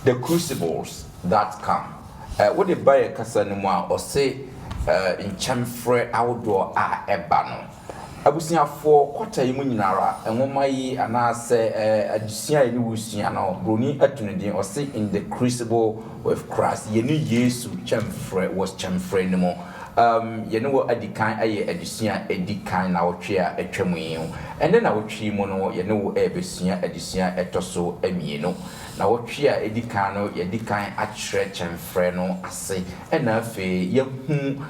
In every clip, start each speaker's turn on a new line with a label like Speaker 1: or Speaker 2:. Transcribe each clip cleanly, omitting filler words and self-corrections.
Speaker 1: the crucibles that come. What the buyer Casanua or say in chamfre outdoor ebano. Abusia for quarter imunara, and one my and I say a Sia in Wusiano, Bruni Atunidi or say in the crucible with Christ. Ye knew Yesu chamfre was chamfre no more. You know what a decline a decline our chair a tremino, and then our chimono, you know, a besia a desia a tosso a mino. Now what chair a decano, ye decline at stretch and freno, I say, and a fee, young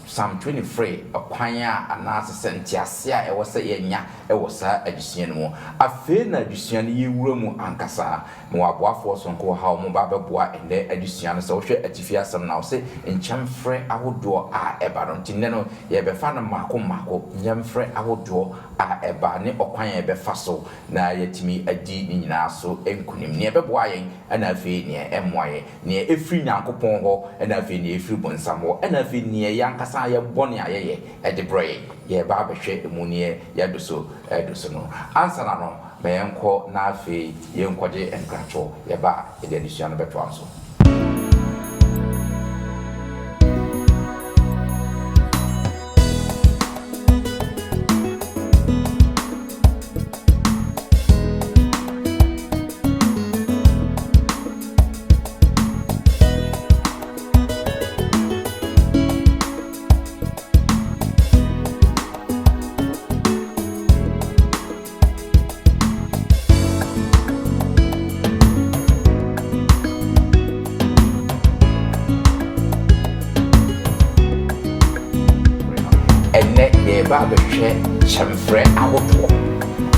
Speaker 1: Psalm 23, a pioneer, and as a sentia, it was a yenya, it was a decision. A fair edition, you room ankasa, more waffles on call how Mobaba boy and the edition social etifia some now say, in chamfre, I would draw a baron tineno, ye be fan Marco, yamfre, I would draw a barney or pioneer be fasso, na yet me a deed in so encunim near Baboying, and a fee near MY, near a free Nanko Pongo, and a fee near Fribon Samo, and a fee near Yankasa. Ya boni ayeye e de brain ye ba be hwe emunie ya do so no answer na no me enko na afi ye enkoje enkracho ye ba e de addition beto anso. Chamfre awoto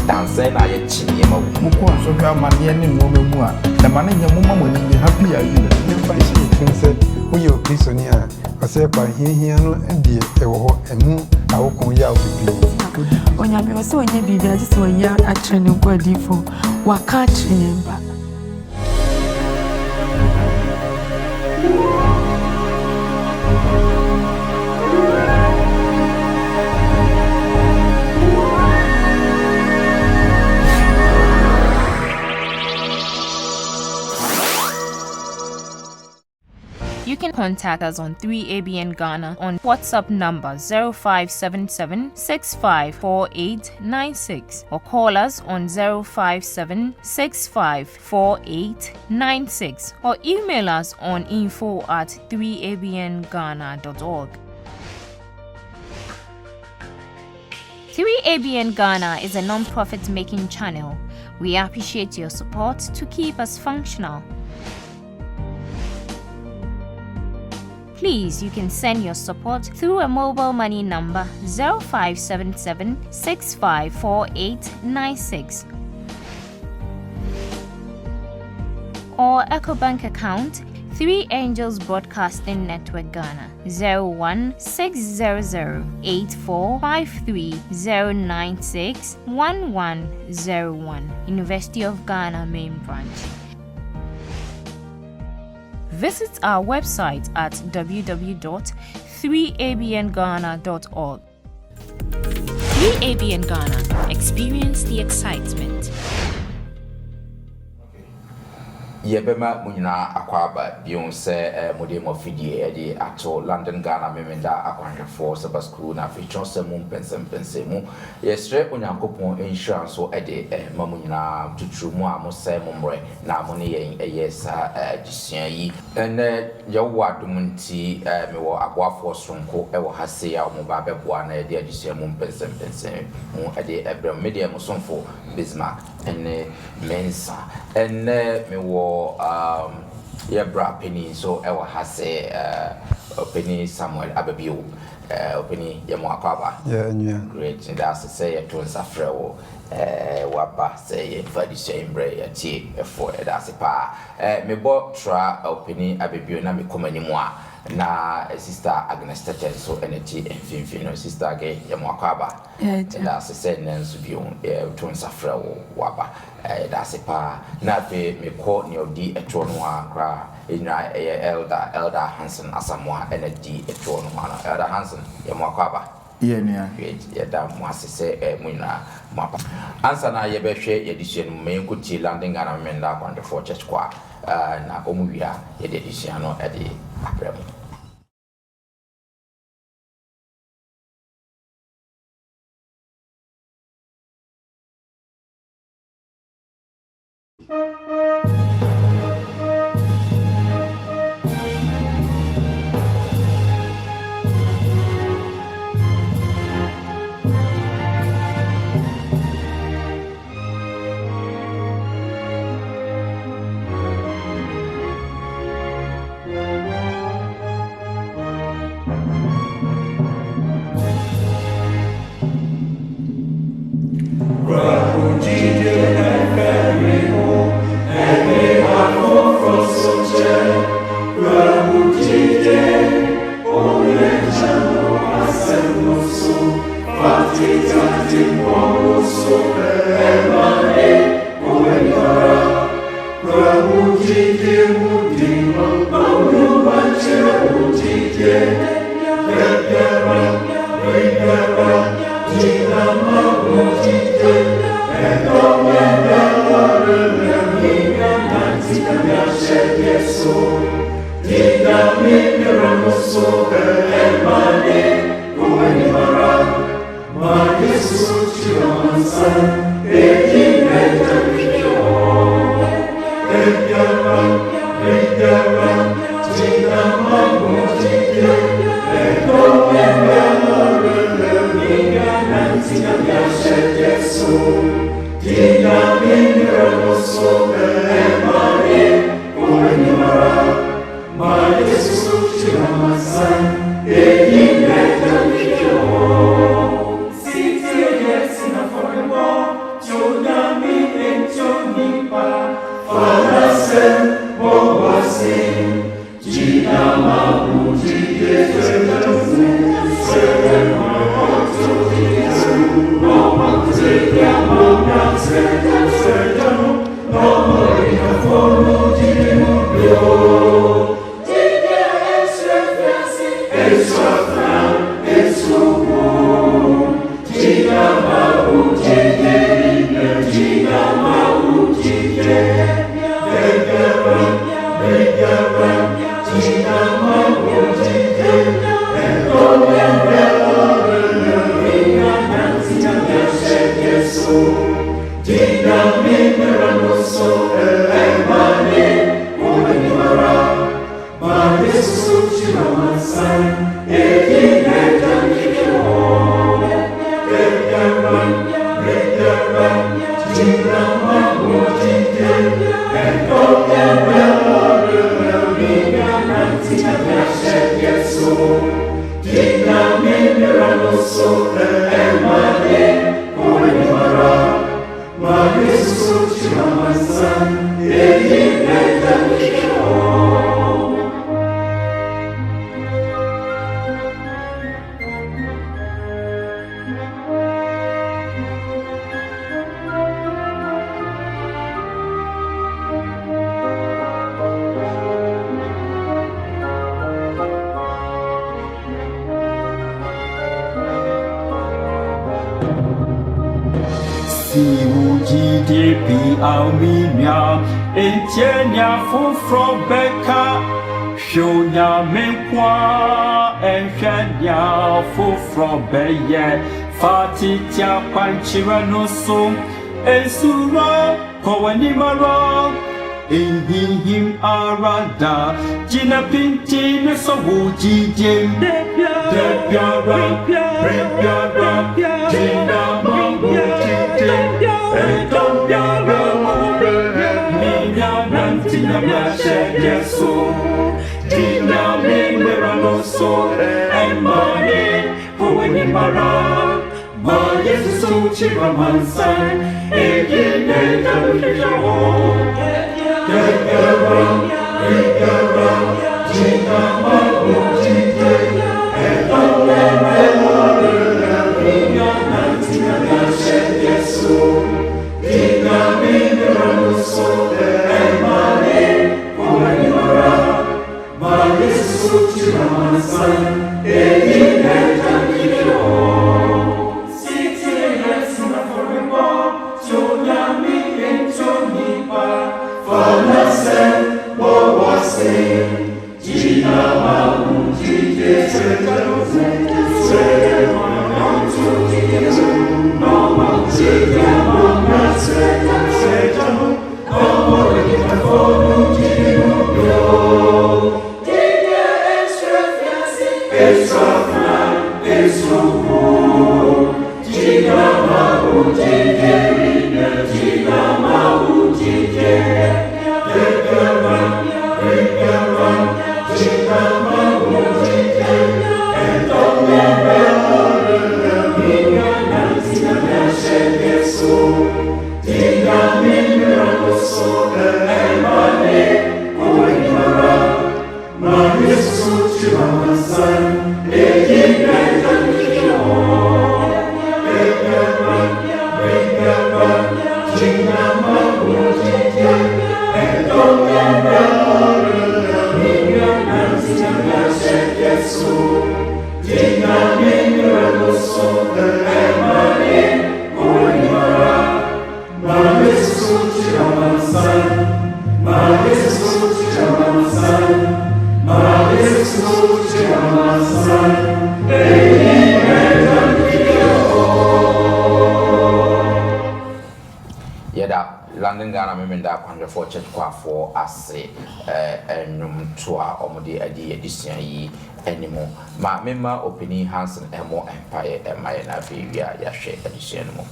Speaker 1: danse na ye chinye ma
Speaker 2: muko so hwa mane ne no memu a da mane nya mumma mani ni happy are you ne fa shi tin se uyo kristo ni a ase kwa hiahia no die e wo ho enu awokon ya obibi
Speaker 3: onya me so onya bibia je so onya a training kwa difo waka training ba.
Speaker 4: You can contact us on 3ABN Ghana on WhatsApp number 0577 654896 or call us on 057 654896 or email us on info@3abnghana.org. 3ABN Ghana is a non-profit making channel. We appreciate your support to keep us functional. Please, you can send your support through a mobile money number 0577 654896 or EcoBank account 3 Angels Broadcasting Network Ghana 016008453096101 University of Ghana Main Branch. Visit our website at www.3abnghana.org. 3ABN Ghana. Experience the excitement.
Speaker 1: Yebema munyina akwaba bionse modem ofidie edi ato London Ghana memenda akwanja for Sabbath school na feature semu pense mu yesre onyankopon insurance so edi mamunyina tuturu mu amose mumre na mo ne yen eyesa disua yi ene yewo adumunti mewo agwafo sonko ewo hase ya mo ba beboa na edi adisua mu pense mu edi ebrem media mu sonfo Bismarck ene mensa ene mewo bra penny so ewa hase penny Samuel ababio penny yemo akwaba great and that's say to nsafrewo waba say fadi sembre yati for that's pa me bo tra penny ababio na me komani mu a na sister Agnes Tete so energy and sister again yemo akwaba and that's say nenso bio to nsafrewo waba that's pa na be me call ni odi etro no akra elder Hansen asamwa energy etro no elder Hansen yemo akwaba
Speaker 5: Yenya.
Speaker 1: Yada Mwasese Muna Mapa. Answer na Yebeshe, Edition, Mayukuti, landing and amenda on the 4 church choir. Na Omuya, Ediciano, Eddie Abraham.
Speaker 6: Alminia, Etienia from Becca, Shonya Mequa, and Shania from Beye, Fatitia Panchiranoso, and Sura, Coanimara, in him Arada, Gina Pintin, so Wuji Jim, Debiara, Gina Mabuji, and Dombiara. Yesu, Dina Miranoso, and Mane, Poenimara, Ma Yesu Chiramansan, Egine Davijo, Degara, Gina Mabuji, and Yesu, Dina Miranoso, and Mane. Ma Yesu Chiramansan, Egine Davijo.
Speaker 1: London Ghana memenda kwandwe for church kwa for ase enum toa omode adi edition yi animo ma mema opini Hansen emo empire emaye na bia ya hwe edition mo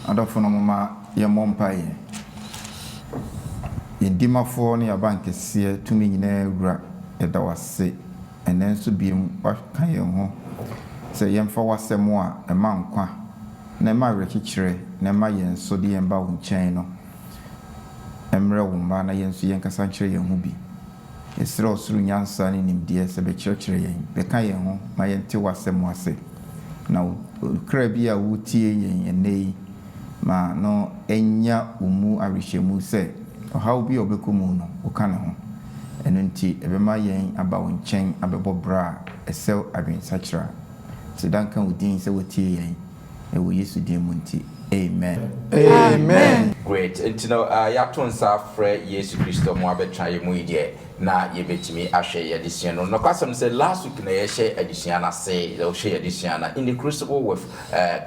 Speaker 5: adafo no ma ye mompaye yendimafo ne abankese tumi nyina wura eda wase enenso biem waka ye ho se yemfa wasemo a ema nkwa na ma rekikire na ma yenso de yemba wo nkyɛn no emre wo ma na yenso yenkasa kyerɛ yen ho bi esre osuru nyansa ne nimdeɛ se be kyerɛkyerɛ yen beka yen ho ma yente wasemo ase na kra bi a wotie yen enei ma no enya umu arihwemu se ɔhaw bi obekomu no woka ne ho ɛno nti ebema yen aba wo nkyɛn abɛbɔ bra ɛsɛw adwensakyera se danka wodin se wotie yen ewo Yesu din mu nti amen
Speaker 2: amen.
Speaker 1: Great. And you know, yatonsa frɛ Yesu Kristo mo abetwa ye mu ide na ye betimi ahwe ye edition no kwasem say last week na ye share edition na say ye share edition na in the crucible with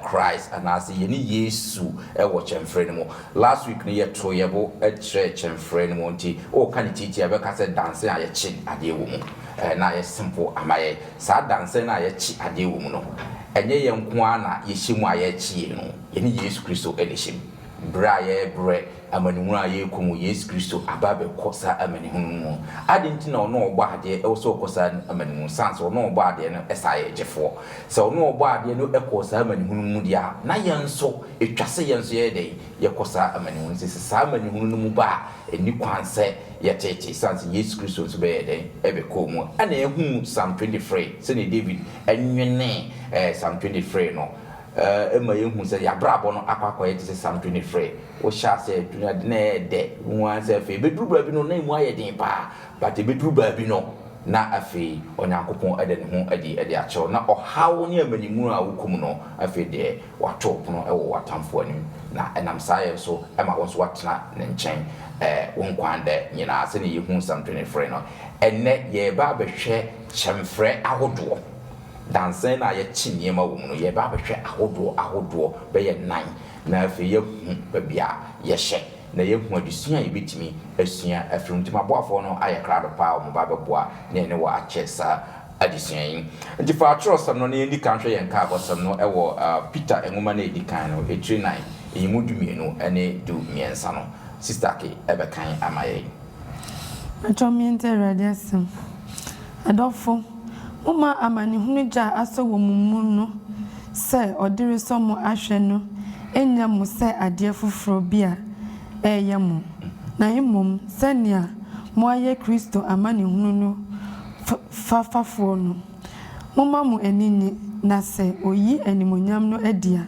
Speaker 1: Christ and as ye ni Yesu e wo chemfrɛ no mo last week na ye to ye bo e kyerɛ chemfrɛ no mo nti o kan titi e be ka say dance a ye chi ade wo mu na ye simple amaye sa dance na ye chi ade wo mu no enye ye nko ana ye hyimu a ye chi no ye ni Yesu Kristo e de hyim bra ye bre amanihunu a ye komu Yesu Kristo ababe kosa amanihunu no adenti na ono ogba ade e wo so kosa amanihunu sans ono ogba ade no esa ye jefo so ono ogba ade no e kosa amanihunu mu dia na ye nso etwase ye nso ye de ye kosa amanihunu se sa amanihunu no mu ba eni kwanse ye tete sans Yesu Kristo so be ye de e be komu ana ehu Psalm 23 se ne David enwene Psalm 23 no ema yehu se ya brabo no akwakwa ye tese Psalm 23 wo sha se dunia na de nwa se fe beduru ba bi no na mu aye den pa but beduru ba bi no na afi onyankopon ede ne ho ade akyerɛ na ɔhawo ne amanimu a wokum no afi de wato pono ɛwɔ watamfo anim na enam saye so ema wo so watena ne nkyɛn wonkwande nyina se ne yehu Psalm 23 no enne ye ba behwɛ kyemfrɛ ahodoɔ dansen na ye chinyema wo mu no ye ba behwe ahodoɔ be ye nan na afi ye hu ba bia ye hye na ye hu adusua ye betimi asua afiri ntima boafo no aye krado pa o ba beboa ne ne wa achesa adusua yin nti fa atrosam no ne ndi kan hwe ye nka abosam no ewo Peter enwoma na edi kan no etri 9 eyimu dumienu ene du miensa no sister ke ebe kan amaye
Speaker 3: atomiente radiasem adofo Uma amanihunu ja aso wo mumu no se odire so mo ahwe no enya mo se ade fufuro bia eye mo na himom senia mo aye Kristo amanihunu no fafafo no moma mo anini na se oyi animonyam no adia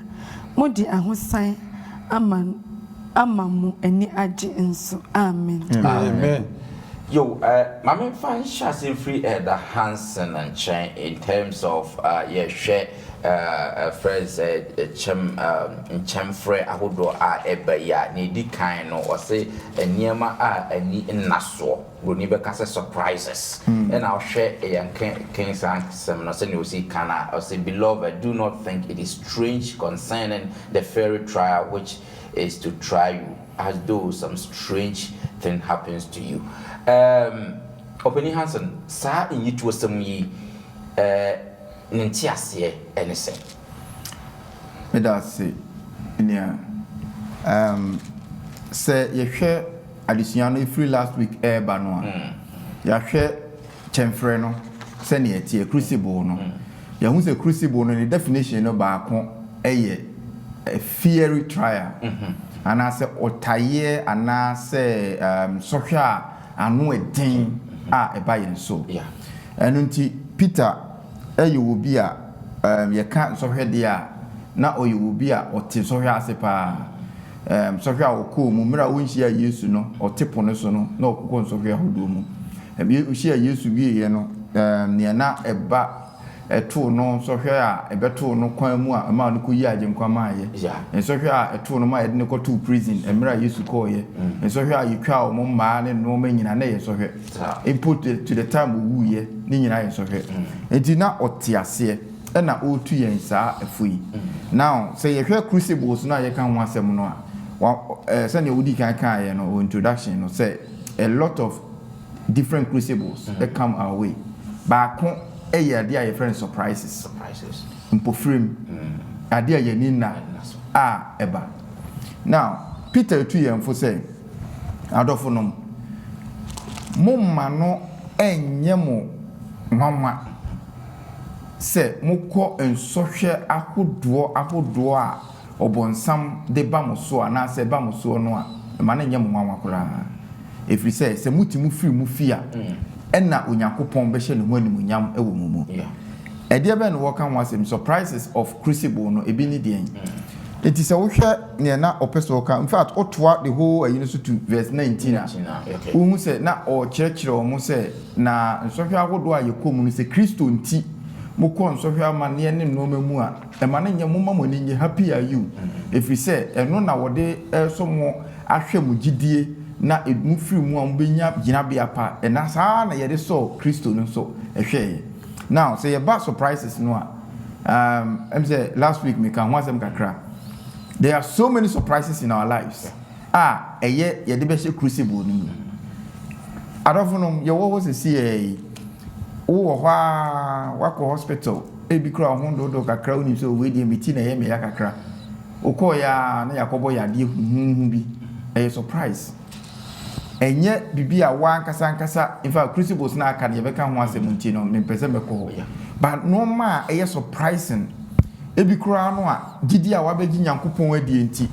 Speaker 3: mo di ahosan ama mo ani age nso amen
Speaker 2: Amen.
Speaker 1: Yo, Mammy Fan Shassin free the Hansen and Chain in terms of share friends Chamfre Ahudo Ebeya, Nidi Kaino, or say a Niema and in Nassau, Runibacasa surprises. And I'll share a young King's Seminar, you see, Kana, or say, beloved, do not think it is strange concerning the fairy trial, which is to try you, as though some strange thing happens to you. Opening Hansen, sir, in you to some ye Nintiasie, anything.
Speaker 5: Medasi, yeah. Say, you share additional free last week air banoa. You share Chemfreno, send it a crucible. No, you who's a crucible, and the definition of Bacon, a fiery trial. And I say, Otaye, and I say, social. And no a thing a buying so. Yeah. And until Peter, you will be a you can't so head there. Now you will be a or so here as a pa so cool mumra when she used to know or tip on us no go so here who do. And you share used to be you know near now a back. A two no so here a better no quite more amount of kuya jim kwamaye. And so here a two no my didn't go to prison and Mira used to call ye. And so here you cow man and no man in a nay so here. Input to the time we ye, Nina so here. And did not otiase and not all 2 years are free. Now say you hear crucibles now you can want some more. Send your woody can or introduction or say a lot of different crucibles that come our way. But idea your friend surprises. Mpofrim. Idea your nina. Eba. Now, Peter 2 years for say, Adolfonum. Mumma no enyemo mama. Say, Moko and social ahudoa obonsam de bamuso and I say bamuso noa. Man enyemo mama kura. If we say, se mutimu free mufia. Enna Unyakupon Beshen when Munyam Ewumumu. A dear Ben Walker was him surprises of crucible no ebinidian. It is a washer near na opesoka. In fact, Otwa the whole unit to verse 19. Who said na or church or muse na Sophia would do you come say Christo tea. Mukon Sophia man near no memua. A man in your mumma when you happy are you. If we say, and no nowadays some more Ashemujidie. Na edmu free mu ambenya ginabia pa e na saa na ye de so Christo no so ehwe now say about surprises no a say last week me kan wasem kakra there are so many surprises in our lives ye de be she crucible no adofo ye wo se see wo hwa wako hospital e bi kra ho do kakra oni so we de meti na ye me ya kakra okọ ya na yakobo ya de hu bi a surprise. Enye bibia wa nkasa in fact crucibles na aka ne beka ho asem no me pese meko but no ma surprising ebi kura no a gidi a wabegi nyankopon adi enti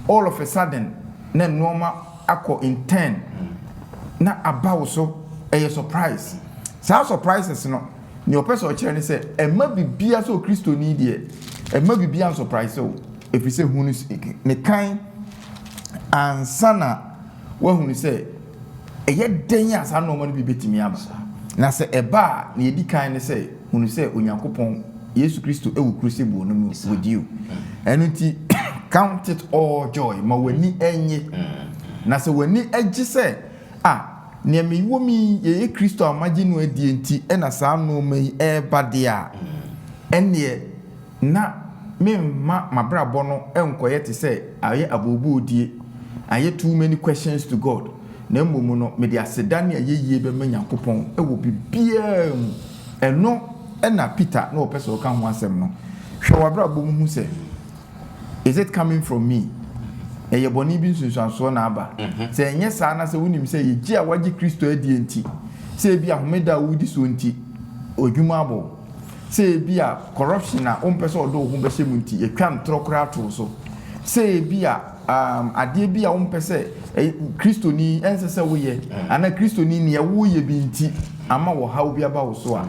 Speaker 5: all of a sudden na normal akọ in 10 na about so surprise sa surprises no ne opeso kire ne say ema bibia so Kristo ni de ema bibia surprise so if we say hunu ne kan ansana wa hunu say eye denya sa no mo bi betimi aba na se eba na yedi kan ne se hunu se onyankopon Yesu Kristo ewu crucible no with you enu ti count it all joy ma wani enye na se wani agi se ne me womi ye Kristo amagi no adi enti na sa no mai eba de a ene na me ma brabo no enkoye te se aye abobu odie aye too many questions to God na mmomu no me de asedane ayeye be manyankopon ewo bibia mu eno na Peter na opeso kan ho asem no hwe wabrabo mu hu se is it coming from me eye boni bi nsunsuanso na aba se enye saa na se wonim se yeji a wagi Kristo adi enti se bi ahomeda wudi so enti odwuma abo se bi a corruption na ompeso odo ho be hyem enti etwam trokra to so se bi a ade bi a wompese Kristo ni ensese wo ye ana Kristo ni ne wo ye bi nti ama wo hawo bi aba wo so a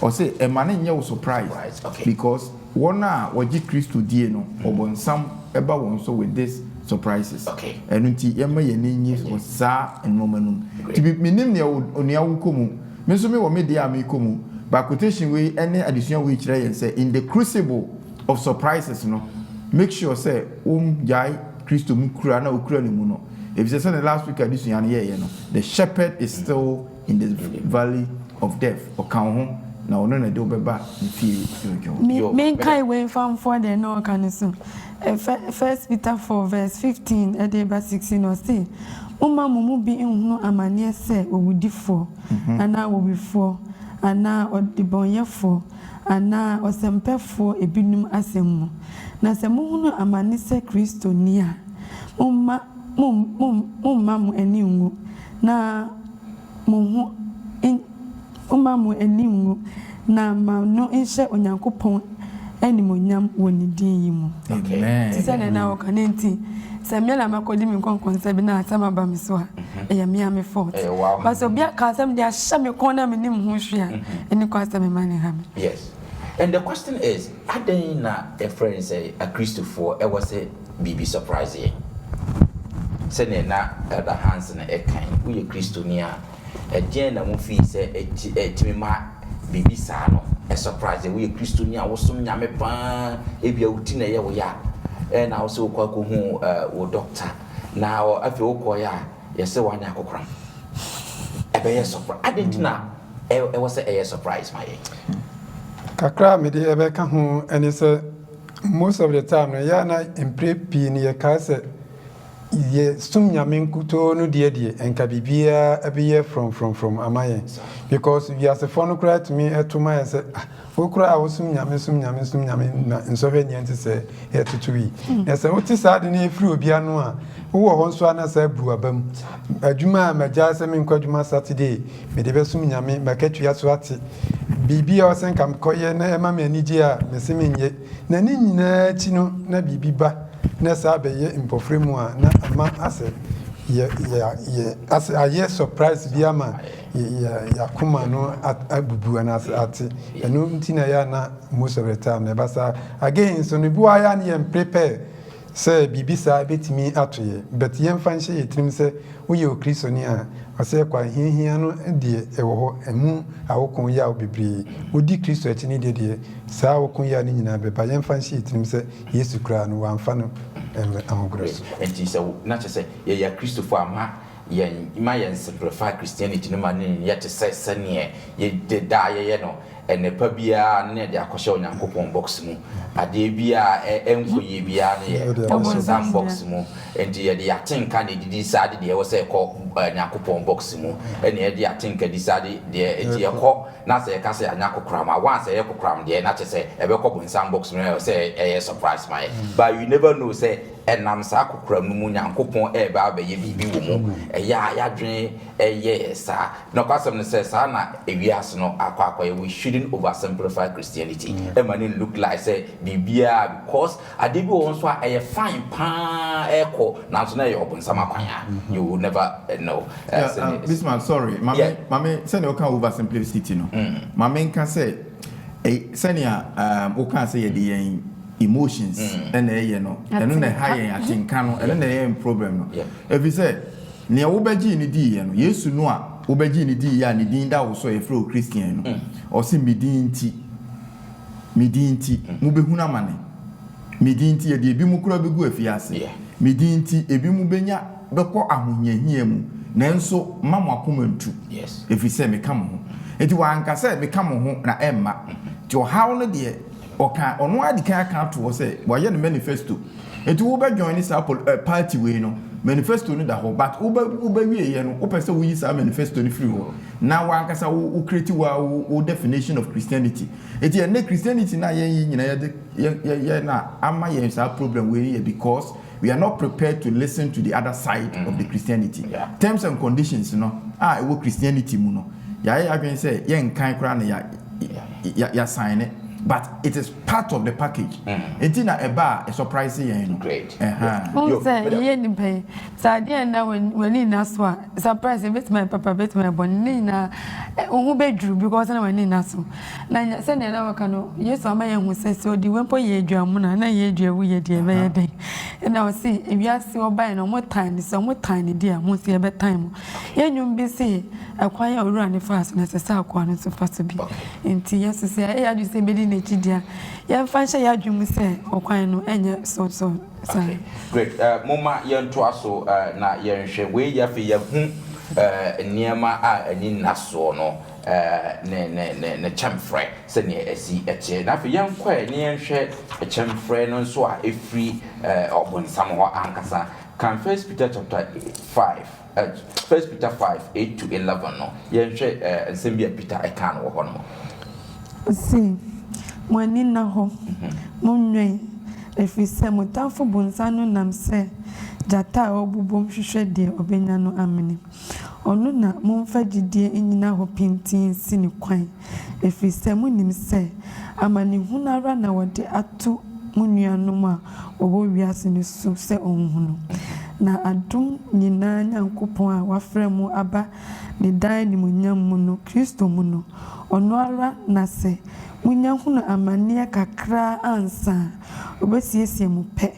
Speaker 5: o say e ma ne nye wo surprise because one a wagi Kristo die no obonsam eba won so with this surprises.
Speaker 1: Okay.
Speaker 5: And until Emma Yenin was sa and Nomanum. To be minim on your Kumu. Mesome or media me kumu. By quotation way any additional which I and say in the crucible of surprises, no. Make sure say jai Christo Mukrana Ukraine muno. If you said last week addition year, the shepherd is still in the valley of death or count now no do beba in fear.
Speaker 3: Me kai way from for the no can so. First Peter 4 verse 15 and verse 16 or say Uma mumu bi nhunu amane se owudifo ana wobifo ana odibonyefo ana osempefo ebinum asemu na se muhunu amane se Kristo ni a umma mu eningu na muhu umma mu eningu na ma no nhye onyankopon animonyam woni din yi mu.
Speaker 1: Amen.
Speaker 3: Ti se na okanenti se me la makodi mi konkonse bi na asama ba mi so a e me am fault. But so bia ka asem dia hye me kon na me nim ho hwea eni ko asem ma ne ha me.
Speaker 1: Yes. And the question is, aden na a friend say a Christopher e was a BB surprising. Say na the hands na e kan we Christonia e den na mo fi say e timi ma BB sa no e surprise we Christonia wo som nyame pa e bia uti na ye wo ya. And I also call who doctor. Now, if you call ya, you say one yakokram. A bear surprise. I didn't know it was a surprise, my
Speaker 2: Kakra, me the Ebeka who, and it's most of the time, Yana in pre-P near Casa, ye sum yamin kuto no dear, and Kabibia a year from Amaye. Because you as a phone cry to me at to my said, Okra was sum yamin, and Slovenian to say, here to tweet. As a what is sad in a flu piano, who once one as a bruabum. A Juma, my jasam in Quadjuma Saturday, may the best sum yamin, my catch yaswati. Bibi or sen kam koye na ema me nidia me semenye na ni nyina chino na bibi ba na sa be ye impofre mu a na ama ase ye ase aye surprise bi ama ya kuma no abubu na ate eno ntina ya na most of the time na basa again so no bi wa ya na prepare say bibi sa betimi atoye but yem fan hye yetrim say wo ye okrisoni a ase kwa hiahia no de ewo ho emu awokon ya obibri odi Kristo achi ni de saa awokon ya ni nyina beba yem fan hye yetrim say Yesu kra no wamfa no ahogros
Speaker 1: enti so na che say ye Christopher ama yen ima yen simplify Christianity no man ye te say sane ye de da ye no ene pa bia na de akoshe onyankopon box mu ade bia enkoye bia na ye sam box mu enti ye de atenka na didi sade de wo say ko onyankopon box mu ene ye de atenka di sade de enti ye ko na say ka say anyakokram ma wan say ye kokram de na che say ebe ko bon sam box mu say e surprise my but you never know say enam sa kokram mu nyankopon e ba ba ye bibi wo mu ya dwen ye sa no kwasem ne say sa na ewiase no akwa we shouldn't oversimplify Christianity. It look like say bibia because adebi won so a fine pa echo na so na you open sama kwanya you will never know.
Speaker 5: This man sorry mame say no can oversimplify no mame can say o can say the emotions and no and no high atinka no and no problem no if you say ne obaji ni di no Yesu no a obaji ni di ya ni din da wo so e fro Christian no o si medinti mu behuna mane medinti e de bi mu kura begu afiase medinti ebi mu benya beko ahonyahia mu nanso mama akomantu efi se me kam ho enti wa anka se me kam ho na emma ti o hawo no de oka ono adika aka to se wa ye no manifesto enti wo be join this party we no manifesto no da ho but uba wie ye no opese wo yi sa manifesto ni free ho na wa ankasa wo create wo definition of Christianity eti na Christianity na ye nyina ye na ama ye sa problem we here because we are not prepared to listen to the other side of the Christianity terms and conditions no wo Christianity mu no ya adwen say ye nkan kra na ya sign it but it is part of the package. It's in a bar, a surprise.
Speaker 1: Great.
Speaker 3: Who say, ye ni pay. Sadia na when in Naswa, surprise a bit my papa, bit my bonina, who bedroom because I went in Nasu. Now, send an canoe. Yes, I may who says so. The wimple ye dramuna, and ye dear, we dear, very day. And I will see if you are still buying no more tiny, somewhat tiny, dear, most year bedtime. Yen you be say, acquire or run fast, and as a sow corner so fast to be. In tea, yes, to say, I just say, Bedin, dear. Yan fancy ya you say, or quite no, and so.
Speaker 1: Okay, great. Mama, yan to aso na yan she we ya fi ya hu niema a ani naso no ne chamfre se ne esi eche na fi yan kwa ne yan hwe chamfre no so a efri obonsam ho ankasa kan First Peter chapter 5 First Peter 5:8-11 no yan hwe nsembia Peter e kan wo ho no
Speaker 3: si mwani na ho munwe efise mutafo bonsano namse jata obubom hwehwe de obenya no amene onu na momfa gidie enyina ho pintin sini kwan efise munim se amani hunara na wode atu munuanom a obo wiase ne so se onhunu na adum nyina nyankopon a wafrɛ mu aba ne dan ni munyam mu no Kristo mu no onu ara na se munyahunu amane kakra ansa obesiesie mu pɛ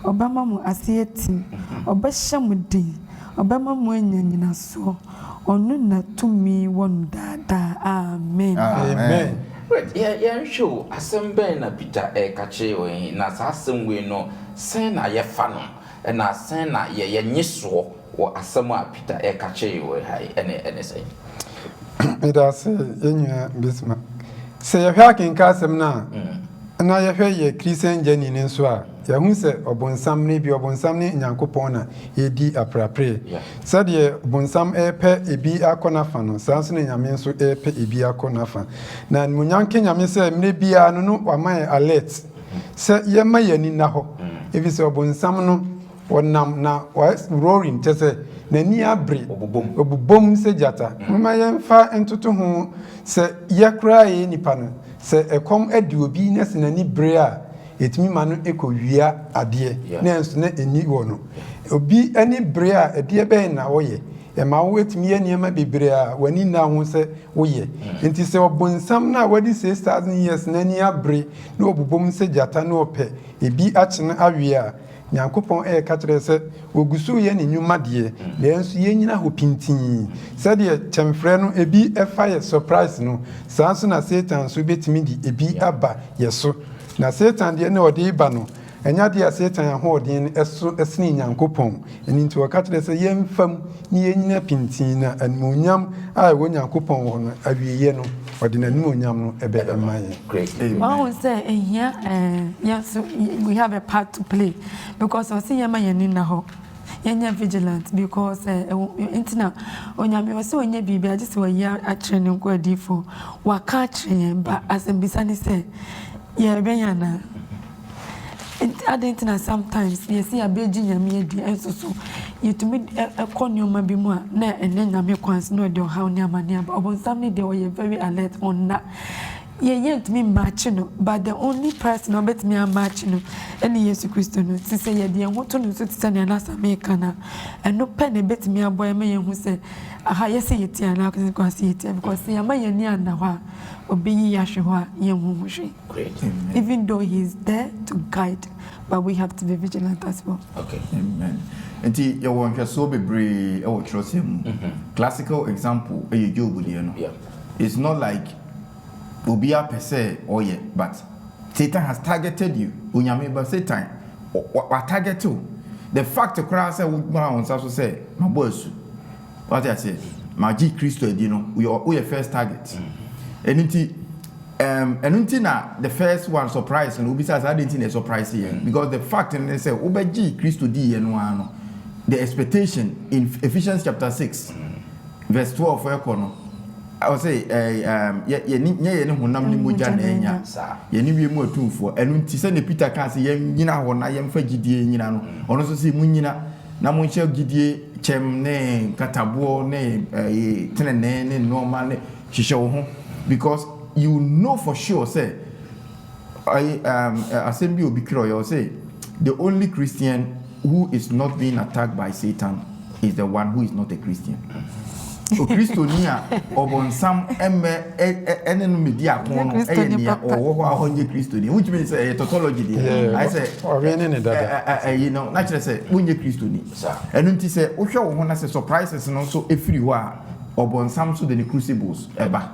Speaker 3: obama mu asietim obɛhyɛ mu din obama mu anyanyina so onu na tumi won dada amen
Speaker 2: Amen.
Speaker 1: Yeah, show assemble na Peter kache we na asem we no sen na ye fa no na sen na ye nyiso wo asem a Peter kache we hai ene say
Speaker 2: It does enua bisma. Say ye hwa kenka asem na ye hwe ye Christian jani ne so a ya hu se obonsam ne bi obonsam ne nyankopon na ye di aprapre said ye obonsam epe ebi akona fa no sanso ne nyame nso epe ebi akona fa na munyanke nyame se mre bia no wama alert se ye ma yani na ho ebi se obonsam no wonam na roaring tese na ni abre obubom se jata mama ye mfa entoto ho se ye kra ye nipa no se ekom adi obi na se na ni bre a etimi manu ekowia ade na enso na eni wo no obi ani bre a ade be na woye e ma wo etimi aniema bebre a wani na ho se woye enti se obonsam na wadi 6000 years na ni abre na obubom se jata na ope ebi achene awie a nyankopon ka kire se ogusu ye ne nyuma de na enso ye nyina ho pintin se de chemfre no ebi efa ye surprise no sanso na Satan so betimi di ebi aba yeso na Satan de na ode ba no enya de Satan ahodin eso esni nyankopon eni nti wakatre se yemfam ni yenyina pintin na anmunyam a wo nyankopon wo no awieye no ode na anmunyam no ebe emaye.
Speaker 1: Great.
Speaker 3: Well, say yes, we have a part to play because I see yama yani na ho. Yenya vigilant because intina onyame wose onye bibi age se waya a training ko adifo waka train ba asembisani say ye benya na adentina sometimes you see a beji nyame edi enso so yetumi ekonyoma bi mu a na ene nyame kwans no de how ni amane aba obonsam ni de we very alert on na ye me match no but the only person who bet me a match no any Jesus Christ no to say ye de ho to no so tse na nasa me kana eno pen e bet me aboy me ye hu say aha ye say yeti ana ko say yeti because say ama ye ni ana ho obi yi ahwe ho ye hu hwe.
Speaker 1: Great.
Speaker 3: Even though he is there to guide, but we have to be vigilant as well.
Speaker 1: Okay.
Speaker 5: Amen. Enti you want to so bebre e wo trust him. Classical example e Job dey no.
Speaker 1: Yeah.
Speaker 5: It's not like Obia per se or yet, but Satan has targeted you. Unyame ba Satan what target you. The fact the crowd say we on so say my boys. What I say, my G Christo, you know, we are first target. And na the first one surprise and Ubi says I didn't think a surprise here because the fact and they say Ubi G Christo D and one the expectation in Ephesians chapter 6 verse 12 for I would say ye ni honam ni moja na enya ye ni wiemu atumfo enu nti se ne Peter kan se ye nyina ho na ye mfa gidie nyina no ono so se mu nyina na mo nche gidie chem ne katabo ne tenene ne normal ne hihye wo ho because you know for sure say assembly will be clear. You say the only Christian who is not being attacked by Satan is the one who is not a Christian. So Christonia or some enemy media or which means a tautology. I say, you know, naturally say, when you Christoni. And then say, Osha one has a surprises and also everywhere or some to the crucibles ever.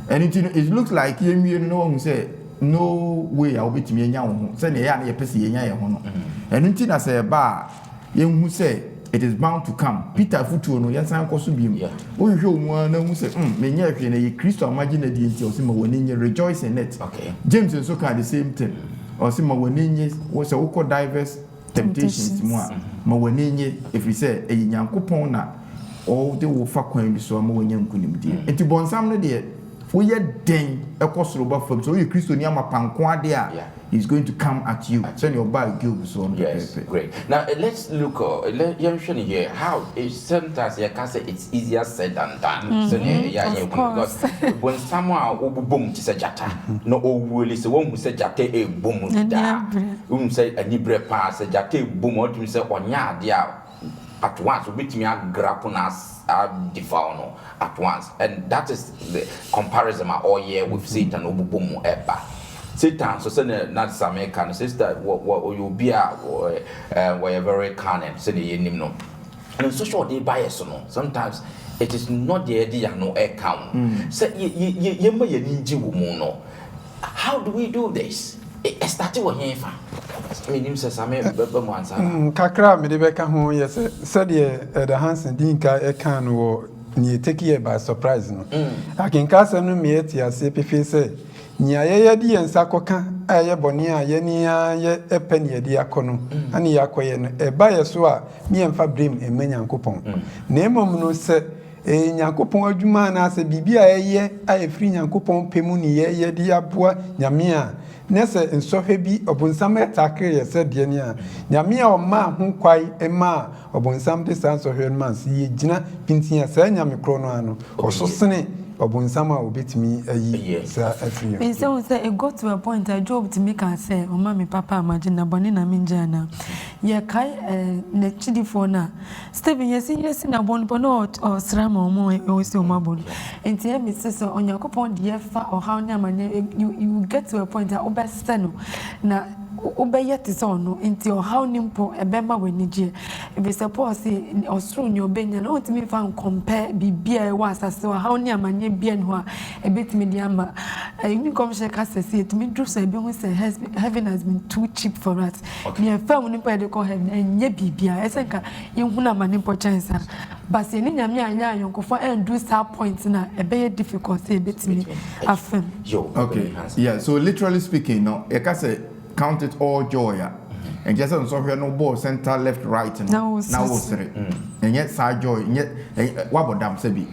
Speaker 5: And it looks like you know who say, no way I'll be to me young, send a young person. And until I say, bar, young who say, it is bound to come. Peter Futu no yansan koso bim. O hwe omu na hu se menye hwe na ye Kristo imagine the enti o se ma woni rejoice in it.
Speaker 1: Okay.
Speaker 5: James also can the same thing. O se ma woni wo se wo diverse temptations mu a ma woni if we say e Nyankopon na o de wo fa kwan bi so ma woni nkunimdie. Enti bonsam no de wo ye den ekosoro ba fam so o ye Kristo ni amapanko ade a he's going to come at you. Send your bag, give so on.
Speaker 1: Yes, great. Now let's look. Here, how sometimes you can say it's easier said than done. So because when someone boom to say jata, no really say one who say jate a boom da, who say a libre pass a jate boom or to say on ya dia at once with me a grapple us devour at once, and that is the comparison all year with Satan or boom ever. Satan, so say not some can sister what you be were very cunning, say the no. And so short they bias no. Sometimes it is not the idea no account. Say you ninja woman no. How do we do this? It started with him. I mean, him says I may
Speaker 2: kakra me de beka ho yes said the Hansen dinka e kan wo ni take here by surprise no. I can cast no me eti ase pefe say nya ye di ensa koka aye boni a ye ni ye epeni ye di akono ani yakoye no e ba ye so a me emfa brim emanyankopon na emom no se nyankopon adwuma na se bibia ye aye firi nyankopon pemu ni ye di aboa nyame a nese nsohwe bi obonsam etakre ye se de ni a nyame a o ma ho kwai ema obonsam de san sohwe no man se ye gina pintin a sa nyame kro no ano ososene Obunsama obetimi ayi sa afiri.
Speaker 3: Me say it got to a point I job to make and say, "Oh mommy papa imagine na boni na minjana." Ye kai ne chidi for na. Stephen yes na boni bono or srama omo e se o mabon. Enti e me say so Onyankopon de fa or how na manye you get to a point that obeste no na obeye te so no enti o how nimpo ebema wenije e say Paul say osru ni obenya no ntimi fa compare bibia e wa asase o how ni amanye bia no a ebetimi di ama you come check us say it me do say be who say heaven has been too cheap for us ni fa mu nimpo e de call heaven enye bibia e say ka yenhu na manimpo chance but say ni nyame anya ayonkofo and do star points na ebeye difficult say ebetimi afem
Speaker 5: okay yeah so literally speaking no e ka say count it all joy and just so here no ball center left right now three and yet side joy yet what about them say be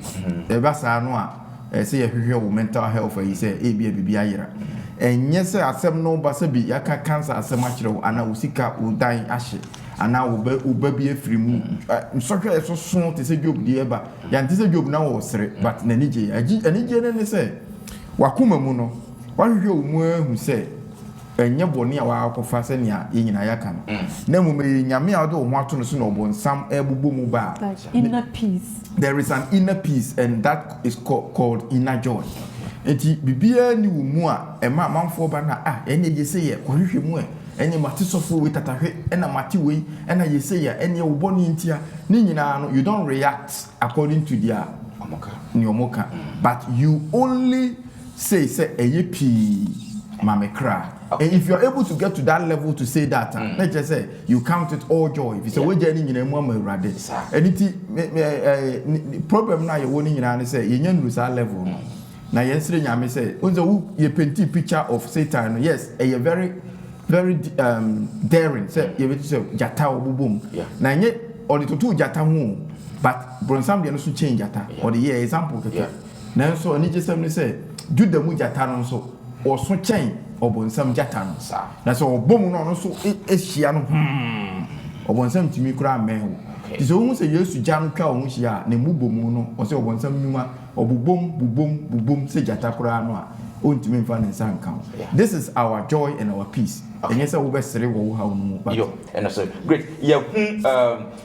Speaker 5: e ba sa no a say hwehwe mental health e say e bia ayira and yes asem no ba say bi yaka cancer asem akire ana usika udan ahye ana uba bi afiri mu so hwe so so te say job die ba ya te say job na wo sere but na nije anije ne say wakoma mu no wahwehwe mu ahu say enye boni a wa akofa se nia ye nyina ya kan na mu me nyame a do ho ato no so no bonsam ebubo mu ba
Speaker 3: inner peace.
Speaker 5: There is an inner peace and that is called inner joy. Enti bibia ni wo mu a ema manfo ba na enye je se ye kohwehwe mu enye mate sofo we tatahwe ena mate we ena ye se ye enye wo boni ntia ni nyina no you don't react according to their omoka but you only say eye pi mamekra. And if you're able to get to that level to say that, let's just say you count it all joy. If you say we're journeying in a moment, and problem now you're winning in and say you lose that level. Now yesterday I say, you paint picture of Satan. Yes, a very daring. Say you say jata boom. Now yet or the two jata mu, but bronsam they also change jata or the year example. Now so I need just say do the mu jata so or so change. Obonsam jatan sa na so obom no so ehia no obonsam timi kura mehu ti so hu se Yesu jam twa hu hia na mu bomu no o se obonsam nyuma obubom se jata kura no a ontumi mfa ne nsa nka. This is our joy and our peace. And yes, we best say wo ha no.
Speaker 1: Yo, and so great. Ya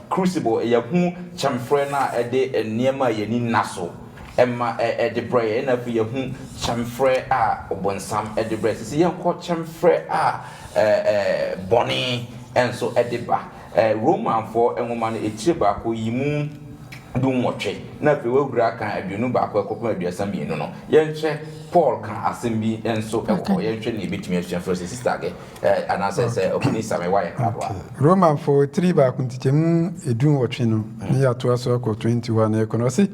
Speaker 1: crucible, ya chamfre na ede niema ye ni naso. Emma ede bread na fi ya chamfre a obonsam ede bread. Si ya ko chamfre a boni and so ede ba. Roman for enwoman etire ba ko yimu dum wotwe na fe wagura kan aduonu ba ko akopon aduasa mienu no yenhwe Paul kan asem enso yenhwe ne betumi afia for sister ge anase opini same wa yakwa
Speaker 2: Roman for 3 ba kuntichem edun wotwe no ne ya to aso ko 21 na ekono se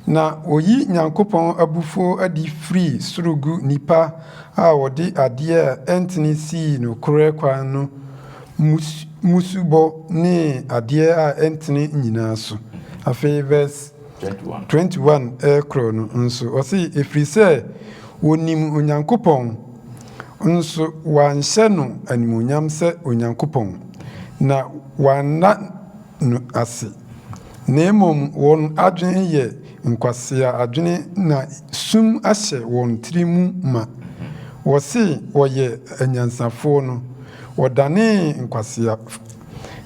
Speaker 2: na oyi nyankopon abufo adi free surugu nipa a wodi ade entini si no kore kwan no musubo ne ade a entini nyina so afi verse 21 krono nso o si efri se wonim onyankopon nso wanhye no animonyam se onyankopon na wanna no ase nemom won adwene ye nkwasia adwene na sum ahye won trimu ma wo si woye anyansafo no wodane nkwasia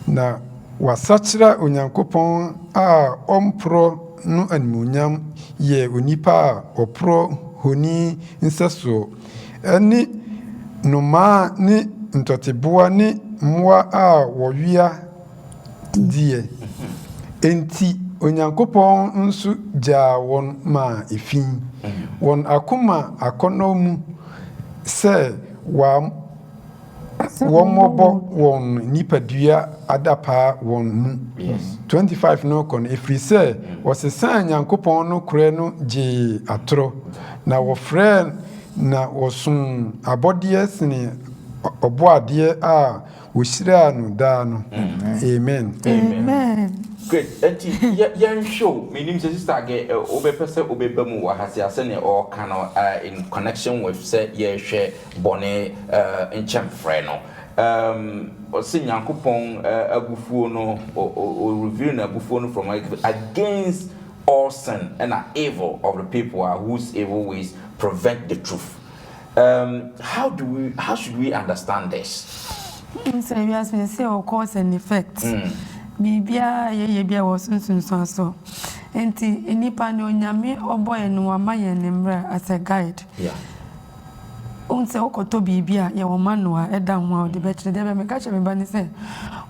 Speaker 2: na wasachira onyankopon a ompro no animonyam ye onipa opro honi nseso ani noma ni ntoteboa ni mmoa a wowia die enti onyankopon nso ja won ma efin won akoma akonomu se wa womobo won nipadua adapa won mu 25 no kon efri se wosesan nyankopon no kure no je atro na wo frɛ na wosun abodie sene oboade a wohyira no da no amen.
Speaker 1: Great. Enti yan show meaning sister ge obepese obebamu wa hasiase ne all kind of in connection with say ye hwe bone in chamfre no osi nyankopon abufuo no o review na abufuo no from against all sin and evil of the people whose evil ways prevent the truth. How should we understand this?
Speaker 3: So we have to say of cause and effect. Bibia ye bia was so enti enipa ne onyame oboye no amaye ne mra as a guide. Unse okoto bibia ye wo manoa eda ho a de be kire de be me ka che me ba ni say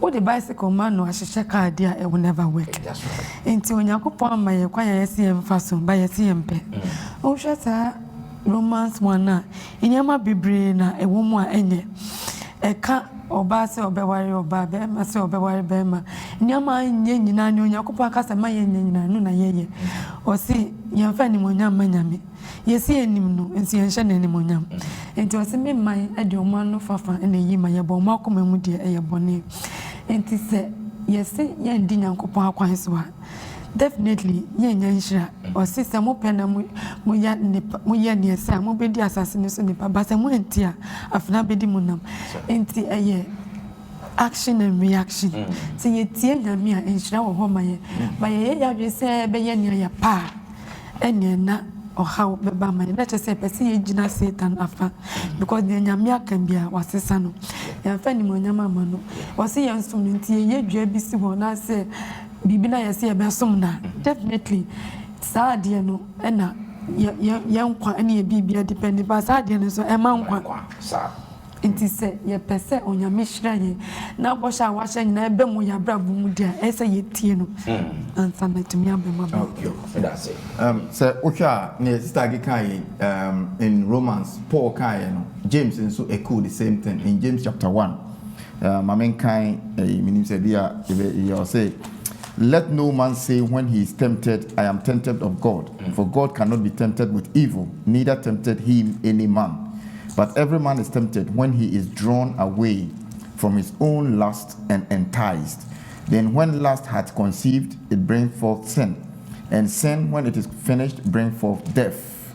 Speaker 3: wo de bicycle manoa hyehye car dia it will never work. Enti onyankopon amaye kwa ye se emfa so ba ye se empe. O hweta Romans 1 enyama bibre na ewo mu a enye eka oba se obeware oba be ma se obeware be ma nyama nye nyina ne onyakopo akasa ma ye nyina no na yeye o si yemfa ni monyam manyame yesi enim no ensi enhye na enim onyam enti o se me man ade o man no fafa na yi ma ye bo ma akoma mu de eye bone enti se yesi ye ndi nyankopɔ akwan so a definitely ye nyanhira o se se mo pena mo ya ne esa mo be di asase ne so nipa ba se mo enti a afna be di munam enti eye action and reaction se ye tie nyame a enhira wo ho ma ye ya dwe se be ye ne ya pa ene na o how be ba ma na che se pese ye gina Satan afa because the nyame aka bia wasesa no ya fa ni mo nyama ma no o se ye nsum nti ye dwa bi si ho na se bibina yesi ebe som na definitely saade no na ye nkwa ene ye bibia depend ba saade no so e ma nkwa sa nti se ye pese onyame hira ye na bosha wa hya nyina ebe mu ya bra bu mu dia ese ye tie no ansa na tumi abema ba
Speaker 1: okay that's it
Speaker 5: so ocha ne sister gi kai in Romans Paul kai no James so echo the same thing in James chapter 1 mamen kai minim se dia you say let no man say when he is tempted, I am tempted of God. For God cannot be tempted with evil, neither tempted him any man. But every man is tempted when he is drawn away from his own lust and enticed. Then when lust hath conceived, it brings forth sin. And sin, when it is finished, brings forth death.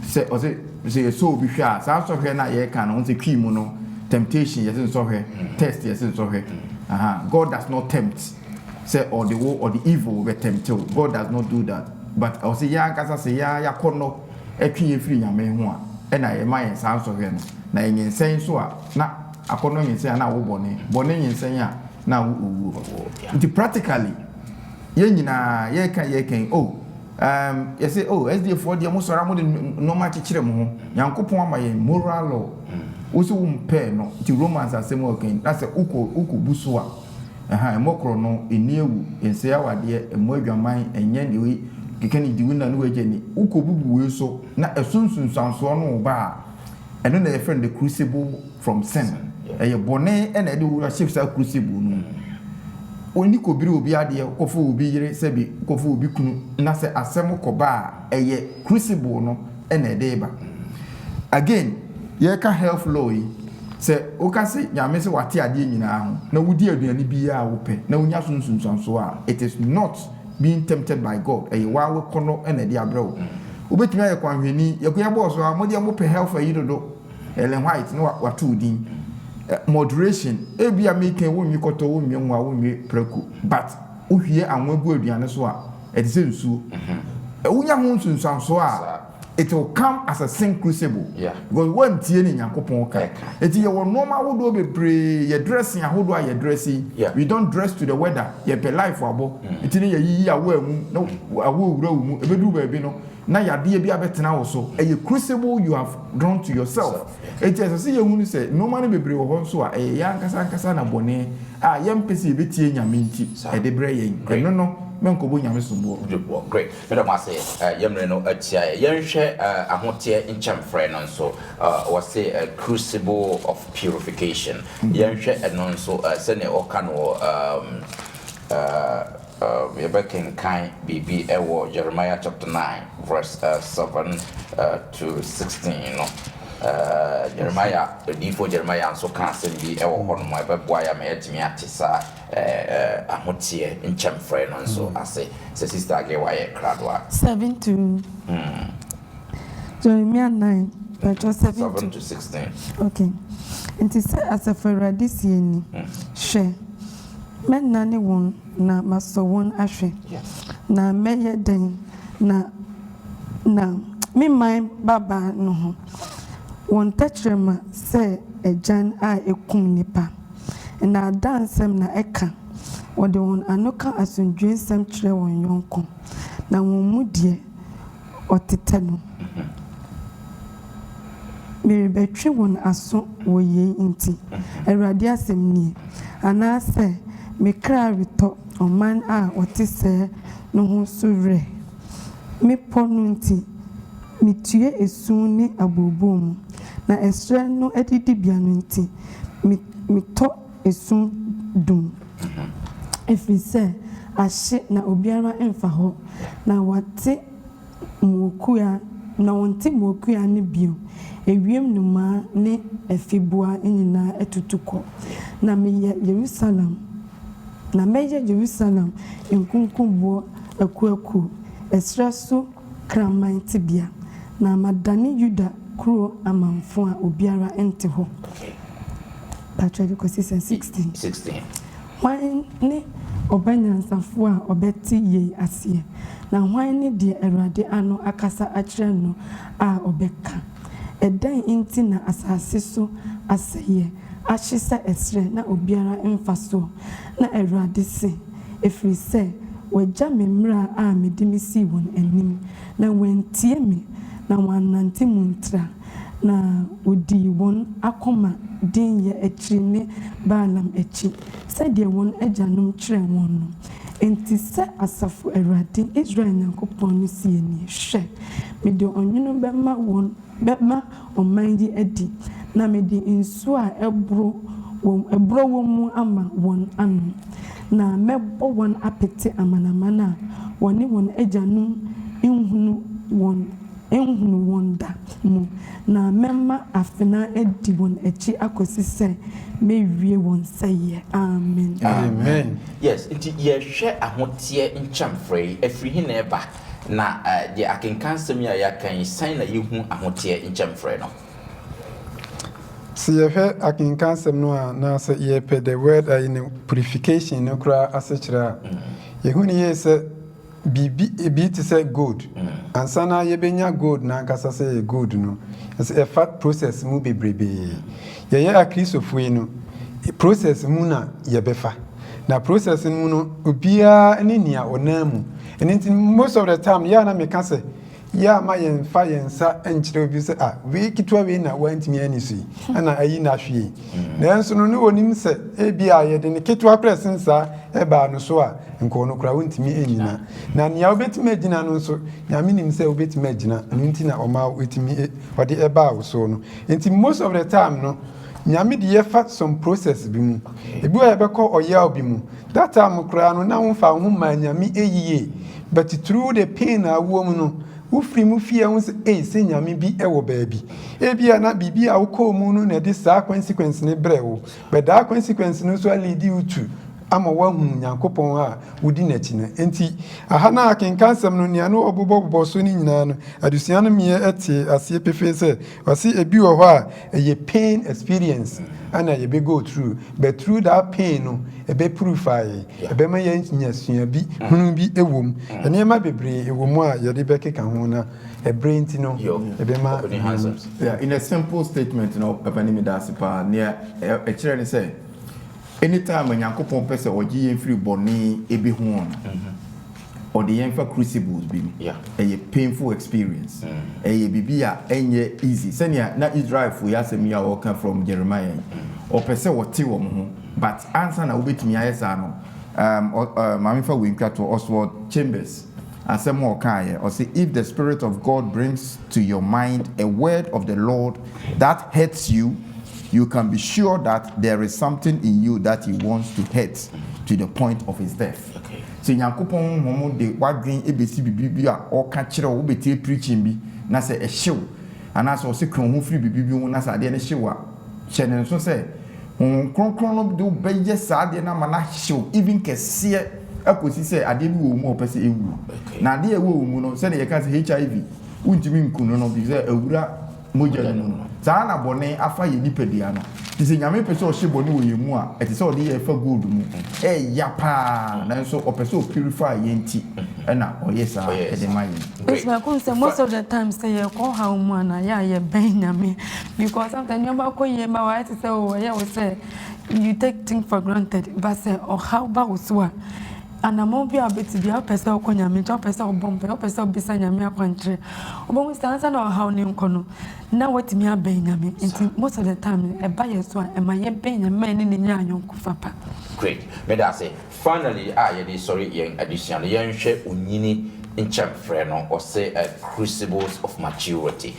Speaker 5: Say so be sure. So here na ye can on say temptation yes so here, test yes so here. God does not tempt, say or the evil will tempt you. God does not do that. But I say ya kasa say ya kono etwe ye firi nyame ho a na ye ma ye san so hwe no na yensen so a na akono yensen na wo bone yensen a na wo owu nti practically ye nyina ye kan you say SDF for the most around no matter chire mo ho yankopon ama ye moral law also umpe no the Romans asem okay that's uko buso a emokro no eniewu ense awade emo adwaman enye ne we kekani diwu na no wageni uko bubu we so na esunsun sanso no ba eno na friend the crucible from sin eye bone na de wo shift sa crucible no oni ko biri obi ade kofo obi yire sebi kofo obi kunu na se asem ko ba eye crucible no na de ba again ye ka health law yi se o ka se nyame se wate ade nyina ho na wudi aduane biya wo pe na wonya sunsunsanso a it is not being tempted by God eye wa we kono na de abrewo obetumi aye kwanhweni ye ko ya boss a mo de mo pe health ayi dodo Ellen White no watu din moderation ebia making wo nwi koto wo nwi nwa wo nwi preku but ohwie anwa gu aduane so a it is nsuo wonya ho nsunsanso a it will come as a sin crucible because when tie ni yakopon ka eti ye wo normal wodo bebre ye dressing ahodo a ye dressing we don't dress to the weather ye pe life abo eti ni ye yi awo amu na awo wura mu ebedu ba bi no na yade bi abetena wo so a crucible you have drawn to yourself eti asase ye hunu se normal bebre wo ho so a ya nkasa na bone a ye mpese betie nyame nti e de bre ye eno no menkobo nyame sombo
Speaker 1: great madam I say yemre no atia yenhwe ahote nchemfre no so was say a crucible of purification yenhwe eno so se ne oka no Yebekin kind BB ewo Jeremiah chapter 9 verse 7 to 16 you know Jeremiah before Jeremiah so can send be ewo hono my boy am etimi atisa ahotie nchemfre no so ase se sister ge wa ye kradwa
Speaker 3: 7 to Jeremiah 9 verse
Speaker 1: 7 to 16
Speaker 3: okay nti se asafarade sieni hwe menna ne won na maso won ahwe na meye den na me man baba no ho won tachrema se ejan a ekum nipa na dansem na eka wode won anoka asundwensem kire won yonko na won mudie otete no mere betwe won aso wo ye nti awurade asem nie ana se me kra reto oman a otise no ho sure me ponu nti mitue esun ni abobom na esre no edidi bia no nti mito esun dum efise ahye na obiara emfa ho na wate mokua na wonte mokua ne bio ewiem numa ne efibua nyina etutuko na me Jerusalem na meje Jerusalem nkunkumbo akuaku esreso kraman tibia na madani Juda kuro amanfo a obiara ente ho Patrick Kosisi 16 hwan ne obanyansafo a obeti ye asie na hwan ne de Awurade ano akasa akire no a obeka edan inti na asase so aseye ahisa esre na obiara emfaso na Awurade se efiri se wagya memra a medimisi won anim na wentie me na wanante muntra na odi won akoma din ye akiri ne Baalam achi se de won agyanom kire won no enti se asafo Awurade Israel nyankopɔn no sie ni hwɛ mede onwunu bema omanji adi na mede nsu a ebro won ama won anu na mebo won apete amanamana woni won agyanum enhunu won da mu na memma afena edi won achi akosi se mewie won seye amen
Speaker 1: yes nti ye hwe ahotie nchemfrey afiri hi na eba na de akenkansem ya yakan sign na yehu ahotie nchemfrey no
Speaker 2: see ye hwe akenkansem no na say ye the word in purification no kra asechira ye hu ni ye se bibi to say gold and sana yebenya gold na nkasa say gold no a fat process mu bebrebe ye a Christopher no process mu na yebefa na process mu no obia ne nia onamu and most of the time ya na me ka say ya ma yen fa yen sa enchire obi say we kitwa we na wantimi anisi ana ayi na hwe na enso no ne onim say ebia ye de ne kitwa press sa eba no so a nko no kura wantimi enyina na nia obetimi agina no so nyame nim say obetimi agina nti na oma wetimi ode eba wo so no nti most of the time no nyame de yefa some process bi mu ebi wa yebekọ oya obi mu that time kura no na wonfa ho ma nyame eyiye but through the pain awo mu no wo free mu fie ho say nyame bi ewo baabi ebia na bibia wo ko mu no na de sa consequence ne brewo but that consequence no so lead you to ama wahu nyankopon a wodi nachi na enti aha na akenkan sam no nia no obobo so ni nyina no adusua no me ete ase pefe se wasi ebi wo ho a eye pain experience ana ye be go through but through that pain no e be purify e be ma ye nyasua bi hunu bi ewom ene ma bebre ewom a ye de be keka ho na e brain ti no e be ma
Speaker 5: yeah in a simple statement no epani me da sipa ne e kire ni say anytime Yankopon pese oji yen free boni ebi ho or the yen for crucibles bi a painful experience a bibia enye easy senia na Israel for yasemi a walk from Jeremiah or pese woti wo ho but answer na obetimi ayesa no mami fa winka to Oswald Chambers asem wo kan or say if the spirit of God brings to your mind a word of the Lord that hurts you, you can be sure that there is something in you that he wants to hurt to the point of his death. Okay. So Yankopon momo de wadwen ebesi bibi a o ka kire wo beti preaching bi na se e hyew ana so se kron ho free bibi ho na sa de ne hyew a kyene so se kronkron no do beye sa de na ma na hyew even kese akosi se ade bi wo mu opese ewu na ade ewu mu no se de ye ka se HIV untimi nkunu no bi se ewura moja no sana bone afa ye nipadia no tise nyame pese o hye bone wo yemu a etise o de ye fa gold mu ya pa na so o pese o purify ye nti na o yesa e de mayi
Speaker 3: it's my concern most of the time say ye ko ha mu na ya ye ben nyame because sometimes you ba ko ye ma wa etise o ye we say you take things for granted but say o how ba uswa and I'm be a bit to be a person or nyame job person or bomb or person beside nyame akwantre obo stand na how ni nkono na what me aben nyame enti most of the time e ba yeso e ma ye ben nyame ni ni nyanyo kufapa.
Speaker 1: Great me da say finally ye dey sorry yen addition yen hwe onyini nchemfre no or say crucibles of maturity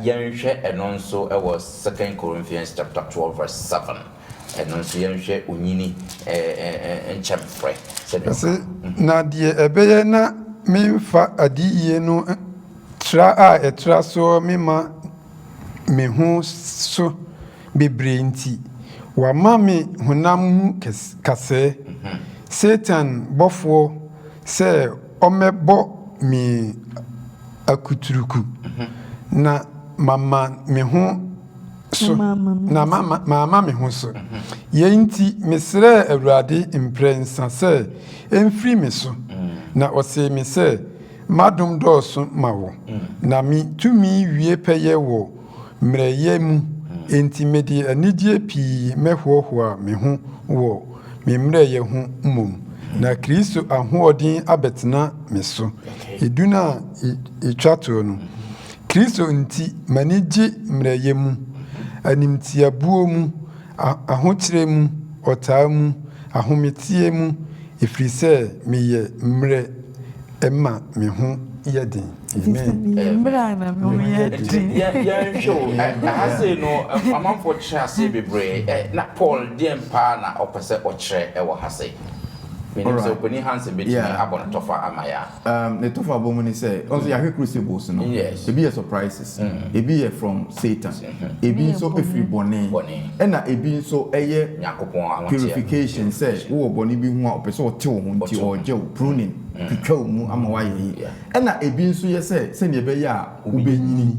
Speaker 1: yen hwe eno nso e was 2 Corinthians chapter 12 verse 7 eno nso yen hwe onyini nchemfre
Speaker 2: se na die ebeye na memfa adiye no tra a etra so mema me ho so bebre nti wa ma me honam mu kase Satan bofo se omebo mi akuturuku na mama me ho so na mama me ho so ye nti mesre awurade imprensa se emfiri me so na ose me se madom doso mawo na mi tumi wie peye wo mreye mu enti medi anidie pi mehohoa me ho wo me mreye ho mom na Kristo ahoodin abetena me so eduna etwato no Kristo nti manigi mreye mu animtiabuo mu ahokyere mu otaa mu ahometie mu efrise meye mre emma me ho yedin amen
Speaker 3: Mra na me ho yedin
Speaker 1: ya show I say no amam for chase bebre na Paul dempa na opese ochre e wo hase meaning so peni hands be abon tofa amaya
Speaker 5: the tofa bomuni say also ya crucibles no e be surprises e be from Satan e be so free bone na e be so eye
Speaker 1: yakopon
Speaker 5: purification say wo bone bi hu a opese o te wo nti o je pruning twitwa mu ama wa ye na e be so ye say se ne be ya ubenyini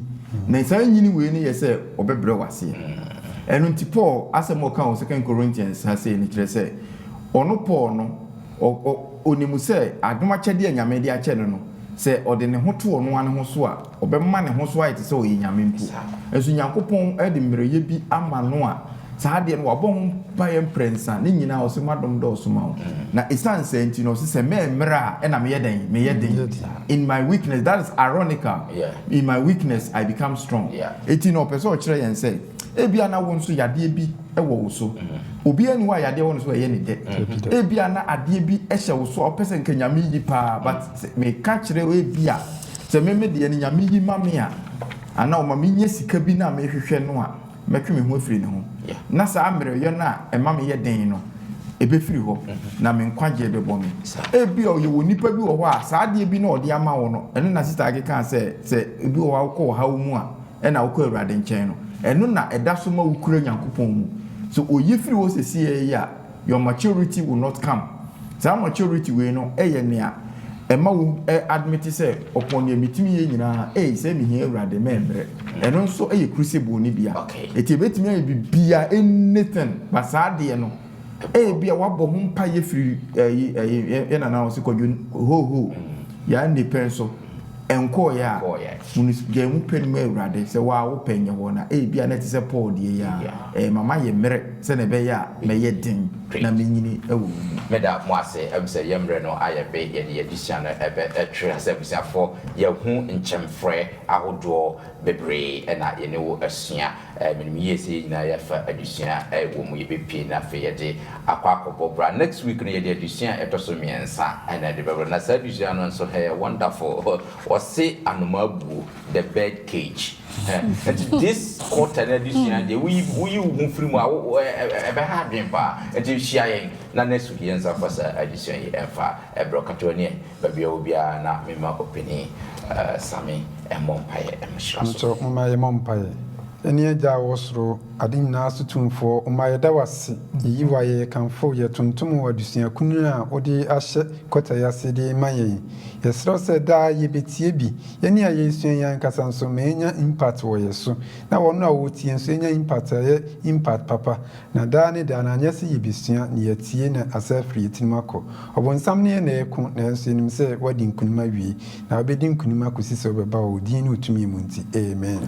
Speaker 5: na san nyini we ni ye say obebre wase enu nti Paul asemo kan o 2 Corinthians ha say ni kire say ono Paul no onimu sɛ adomakyɛde nyame de akyɛ no sɛ ɔde ne ho to ɔno ane ho so a ɔbɛma ne ho so ayɛ te sɛ ɔyɛ nyame mpo ɛso nyankopɔn de mmerɛyɛ bi ama no a saa deɛ no wabɔ ho bayɛ mprɛnsa ne nyinaa ɔsɛ madom dɔɔso ma wo na ɛsiane sɛ nti no ɔsɛ sɛ mɛmmerɛ a ɛna meyɛ den in my weakness that is ironical in my weakness I become strong ɛti na ɔpɛ sɛ ɔkyerɛ yɛn sɛ ebia na wo nso yadeɛ bi ɛwɔ wo so obiara ni wa yadeɛ wɔ no so ɛyɛ ne dɛ ebia na adeɛ bi ɛhyɛ wo so ɔpɛ sɛ nka nyame yi paa but me ka kyerɛ ebia sɛ me deɛ ne nyame yi ma me a ana o ma me nyɛ sika bi na me hwehwɛ no a mɛtwe me ho afiri ne ho na saa mmerɛyɛ no a ɛma me yɛ den no ebefiri hɔ na me nkwagye bɛbɔ me ebia ɔyɛ wɔ nipa bi wɔ hɔ a saa adeɛ bi na ɔde ama wo no ɛno na sister age kan sɛ ebi wɔ hɔ akɔ ha wo mu a ɛna wokɔ awurade nkyɛn no ɛno na ɛda so ma wokura nyankopɔn mu so oyi firi hɔ sɛsie yi a your maturity will not come saa maturity wei no ɛyɛ nea ɛma wo admit sɛ ɔpɔn ne mitimi yɛ nyinaa sɛ mehia awurade mɛmbrɛ ɛno nso ɛyɛ crucible ne bia ɛti ebetimi ayɛ bibia anything ba saa deɛ no bia wabɔ ho mpa yɛ firi ɛna na wo se kɔdwo ho ya ne pɛn so enko ya munisipal mu pɛnum awurade sɛ wa wo pɛnyɛ hɔ na bia na te sɛ Paul deɛ ya mama yɛ mmerɛ sɛ na bɛ ya na yɛ den na menyini ɛwɔ mu
Speaker 1: meda mo ase ɛbisɛ yɛmmerɛ no ayɛ bɛ yɛ ne yɛdisua no ɛbɛ ɛtwerɛ sɛ busuafo yɛho nkyɛmfrɛ ahodoɔ bebree ɛna yɛne wo asua menim yie sɛ nyinaa yɛfa adusua wɔ mu yɛbɛpie na afei yɛde akɔ bra next week no yɛde adusua ɛtɔ so mmiɛnsa ɛna de bɛbrɛ na saa adusua no nso wonderful wɔse anomabuo the bird cage this quarter na adusua de we wo firi mu a ɛbɛha adwen pa ɛnti hyia yɛn na next week yɛnsa fa sa adusua yi ɛmfa ɛbrɛ katoni baabi a obia na mema opini sami ɛmɔmpae ɛmhyira
Speaker 2: so mama yɛ mɔmpae ɛne agya wɔsoro ade nyinaa so tumfoɔ ɔma yɛda wase yiyi wa yɛ kamfo yɛ tontom wɔ adusua kunu a wɔde ahyɛ kɔta yɛase de ma yɛn yɛsrɛ sɛ daa yɛbɛtie bi yɛne a yɛsua yɛn ankasa nso ma ɛnya impact wɔ yɛ so na wɔn a wɔtie nso ɛnya impact a ɛyɛ impact papa na daa ne daa na anyɛ sɛ yɛbɛsua ne yɛtie na asɛ afiri yɛtirim akɔ ɔbɔnsam ne yɛ na ɛko na ɛnso ɛnim sɛ wɔde nkunum awie na wɔbɛdi nkunum akɔsi sɛ wɔbɛba wɔ din ne ɔtumi mu nti amen.